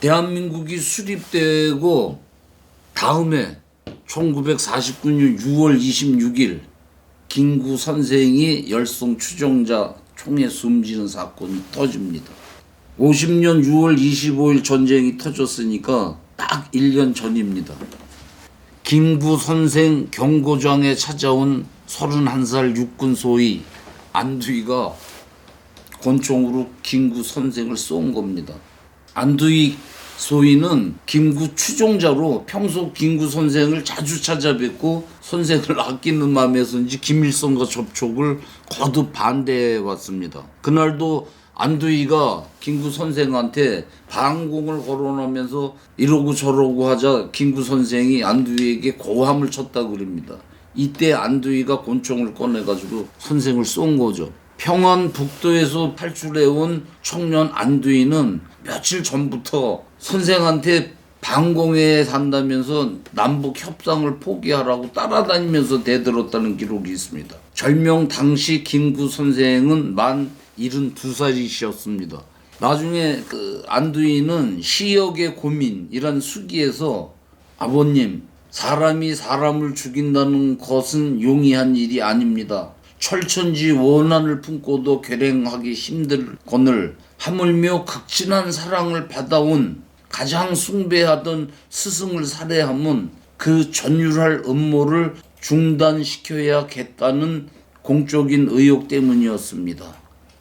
대한민국이 수립되고 다음에 1949년 6월 26일 김구 선생이 열성 추종자 총에 숨지는 사건이 터집니다. 50년 6월 25일 전쟁이 터졌으니까 딱 1년 전입니다. 김구 선생 경고장에 찾아온 31살 육군 소위 안두희가 권총으로 김구 선생을 쏜 겁니다. 안두희 소위는 김구 추종자로 평소 김구 선생을 자주 찾아뵙고 선생을 아끼는 마음에서인지 김일성과 접촉을 거듭 반대해 왔습니다. 그날도 안두희가 김구 선생한테 방공을 거론하면서 이러고 저러고 하자 김구 선생이 안두희에게 고함을 쳤다고 그럽니다. 이때 안두희가 권총을 꺼내가지고 선생을 쏜 거죠. 평안 북도에서 탈출해온 청년 안두희는 며칠 전부터 선생한테 방공회에 산다면서 남북 협상을 포기하라고 따라다니면서 대들었다는 기록이 있습니다. 절명 당시 김구 선생은 만 72살이셨습니다. 나중에 안두희는 시역의 고민이란 수기에서 아버님, 사람이 사람을 죽인다는 것은 용이한 일이 아닙니다. 철천지 원한을 품고도 결행하기 힘들거늘 하물며 극진한 사랑을 받아온 가장 숭배하던 스승을 살해하면 그 전율할 음모를 중단시켜야겠다는 공적인 의욕 때문이었습니다.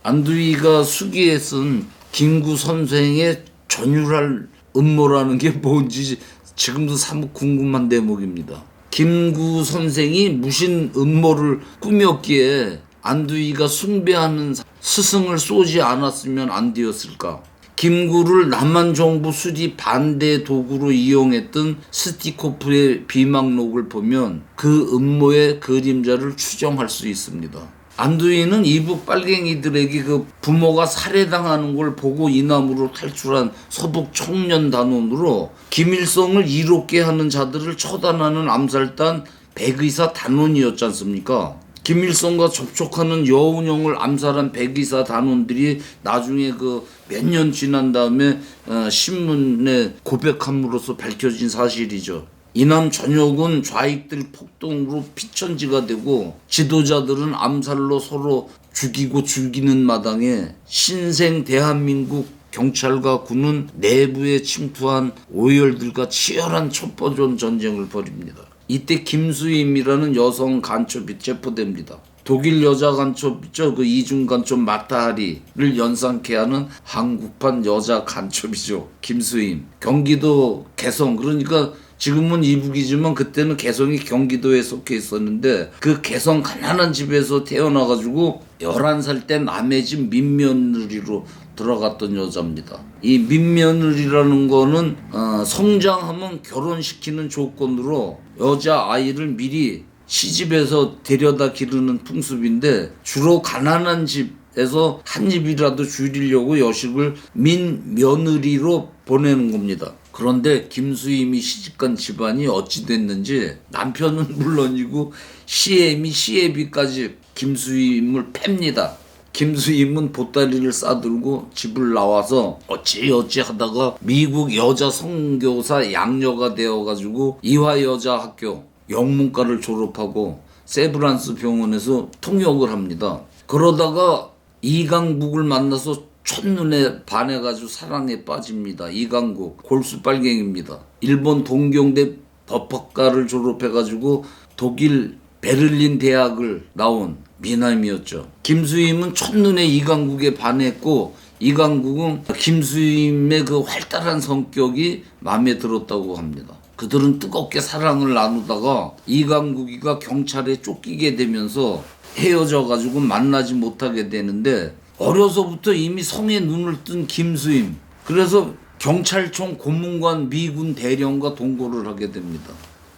안두희가 수기에 쓴 김구 선생의 전율할 음모라는 게 뭔지 지금도 사뭇 궁금한 대목입니다. 김구 선생이 무슨 음모를 꾸몄기에 안두희가 숭배하는 스승을 쏘지 않았으면 안 되었을까? 김구를 남한 정부 수립 반대 도구로 이용했던 스티코프의 비망록을 보면 그 음모의 그림자를 추정할 수 있습니다. 안두희는 이북 빨갱이들에게 그 부모가 살해당하는 걸 보고 이남으로 탈출한 서북 청년 단원으로 김일성을 이롭게 하는 자들을 처단하는 암살단 백의사 단원이었지 않습니까? 김일성과 접촉하는 여운형을 암살한 백의사 단원들이 나중에 몇 년 지난 다음에 신문에 고백함으로써 밝혀진 사실이죠. 이남 전역은 좌익들 폭동으로 피천지가 되고 지도자들은 암살로 서로 죽이고 죽이는 마당에 신생 대한민국 경찰과 군은 내부에 침투한 오열들과 치열한 첩보전 전쟁을 벌입니다. 이때 김수임이라는 여성 간첩이 체포됩니다. 독일 여자 간첩이죠. 그 이중 간첩 마타하리를 연상케 하는 한국판 여자 간첩이죠. 김수임. 경기도 개성, 그러니까 지금은 이북이지만 그때는 개성이 경기도에 속해 있었는데 그 개성 가난한 집에서 태어나가지고 11살 때 남의 집 민며느리로 들어갔던 여자입니다. 이 민며느리라는 거는 성장하면 결혼시키는 조건으로 여자아이를 미리 시집에서 데려다 기르는 풍습인데 주로 가난한 집에서 한 입이라도 줄이려고 여식을 민며느리로 보내는 겁니다. 그런데 김수임이 시집간 집안이 어찌 됐는지 남편은 물론이고 시애미 시애비까지 김수임을 팹니다. 김수임은 보따리를 싸들고 집을 나와서 어찌 하다가 미국 여자 선교사 양녀가 되어가지고 이화여자학교 영문과를 졸업하고 세브란스 병원에서 통역을 합니다. 그러다가 이강국을 만나서 첫눈에 반해가지고 사랑에 빠집니다. 이강국 골수빨갱입니다. 일본 동경대 법학과를 졸업해가지고 독일 베를린 대학을 나온 미남이었죠. 김수임은 첫눈에 이강국에 반했고 이강국은 김수임의 그 활달한 성격이 마음에 들었다고 합니다. 그들은 뜨겁게 사랑을 나누다가 이강국이가 경찰에 쫓기게 되면서 헤어져가지고 만나지 못하게 되는데 어려서부터 이미 성에 눈을 뜬 김수임, 그래서 경찰청 고문관 미군 대령과 동거를 하게 됩니다.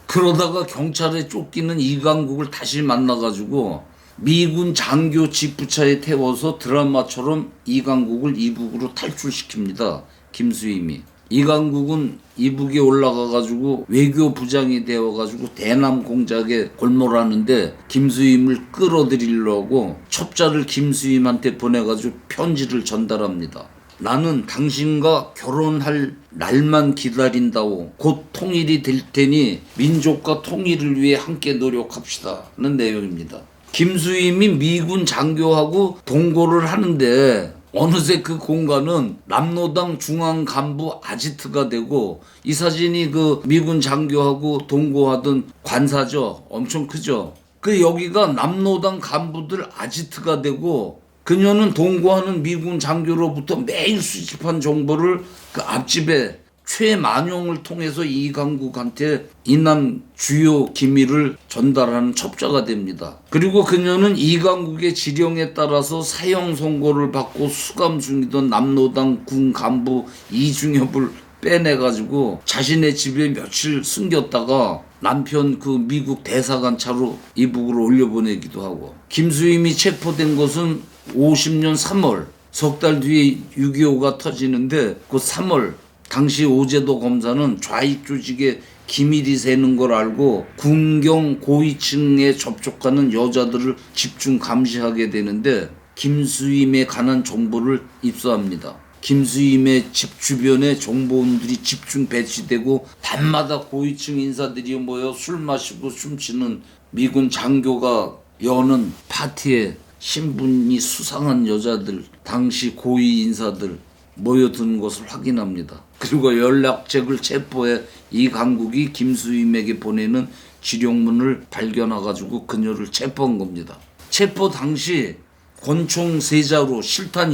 그러다가 경찰에 쫓기는 이강국을 다시 만나가지고 미군 장교 지프차에 태워서 드라마처럼 이강국을 이북으로 탈출시킵니다. 김수임이. 이강국은 이북에 올라가가지고 외교부장이 되어가지고 대남 공작에 골몰하는데 김수임을 끌어들이려고 첩자를 김수임한테 보내가지고 편지를 전달합니다. 나는 당신과 결혼할 날만 기다린다오. 곧 통일이 될 테니 민족과 통일을 위해 함께 노력합시다는 내용입니다. 김수임이 미군 장교하고 동거를 하는데 어느새 그 공간은 남로당 중앙 간부 아지트가 되고, 이 사진이 그 미군 장교하고 동거하던 관사죠. 엄청 크죠. 그 여기가 남로당 간부들 아지트가 되고, 그녀는 동거하는 미군 장교로부터 매일 수집한 정보를 그 앞집에 최만용을 통해서 이강국한테 이남 주요 기밀을 전달하는 첩자가 됩니다. 그리고 그녀는 이강국의 지령에 따라서 사형 선고를 받고 수감 중이던 남로당 군 간부 이중엽을 빼내가지고 자신의 집에 며칠 숨겼다가 남편 그 미국 대사관 차로 이북으로 올려보내기도 하고, 김수임이 체포된 것은 50년 3월, 석 달 뒤에 6.25가 터지는데 그 3월 당시 오제도 검사는 좌익 조직에 기밀이 새는 걸 알고 군경 고위층에 접촉하는 여자들을 집중 감시하게 되는데 김수임에 관한 정보를 입수합니다. 김수임의 집 주변에 정보원들이 집중 배치되고 밤마다 고위층 인사들이 모여 술 마시고 춤추는 미군 장교가 여는 파티에 신분이 수상한 여자들, 당시 고위 인사들 모여드는 것을 확인합니다. 그리고 연락책을 체포해 이강국이 김수임에게 보내는 지령문을 발견해가지고 그녀를 체포한 겁니다. 체포 당시 권총 3자루, 실탄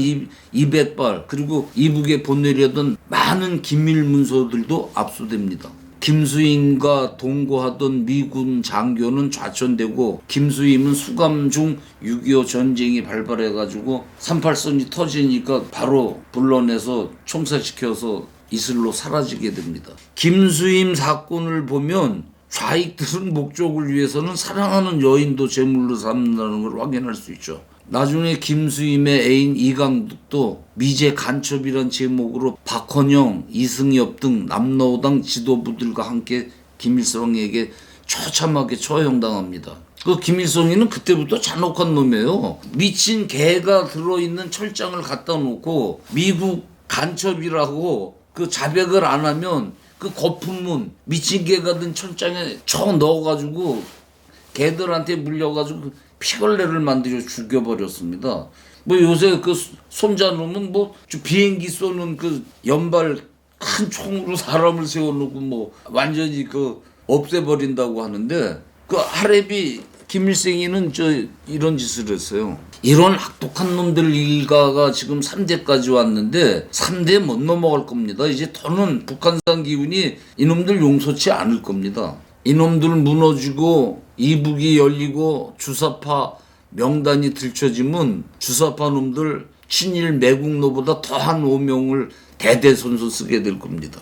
200발, 그리고 이북에 보내려던 많은 기밀 문서들도 압수됩니다. 김수임과 동거하던 미군 장교는 좌천되고, 김수임은 수감 중 6.25 전쟁이 발발해가지고 38선이 터지니까 바로 불러내서 총살시켜서 이슬로 사라지게 됩니다. 김수임 사건을 보면 좌익들은 목적을 위해서는 사랑하는 여인도 제물로 삼는다는 걸 확인할 수 있죠. 나중에 김수임의 애인 이강국도 미제 간첩이란 제목으로 박헌영, 이승엽 등 남로당 지도부들과 함께 김일성에게 처참하게 처형당합니다. 그 김일성이는 그때부터 잔혹한 놈이에요. 미친 개가 들어있는 철장을 갖다 놓고 미국 간첩이라고 그 자백을 안 하면 그 거품문 미친 개가 든 철장에 쳐 넣어가지고 개들한테 물려가지고 피걸레를 만들어 죽여버렸습니다. 뭐 요새 그 손자놈은 뭐 비행기 쏘는 그 연발 큰 총으로 사람을 세워놓고 뭐 완전히 그 없애버린다고 하는데, 그 하랩이 김일성이는 이런 짓을 했어요. 이런 악독한 놈들 일가가 지금 3대까지 왔는데 3대 못 넘어갈 겁니다. 이제 더는 북한산 기운이 이놈들 용서치 않을 겁니다. 이놈들 무너지고 이북이 열리고 주사파 명단이 들춰지면 주사파 놈들 친일 매국노보다 더한 오명을 대대손손 쓰게 될 겁니다.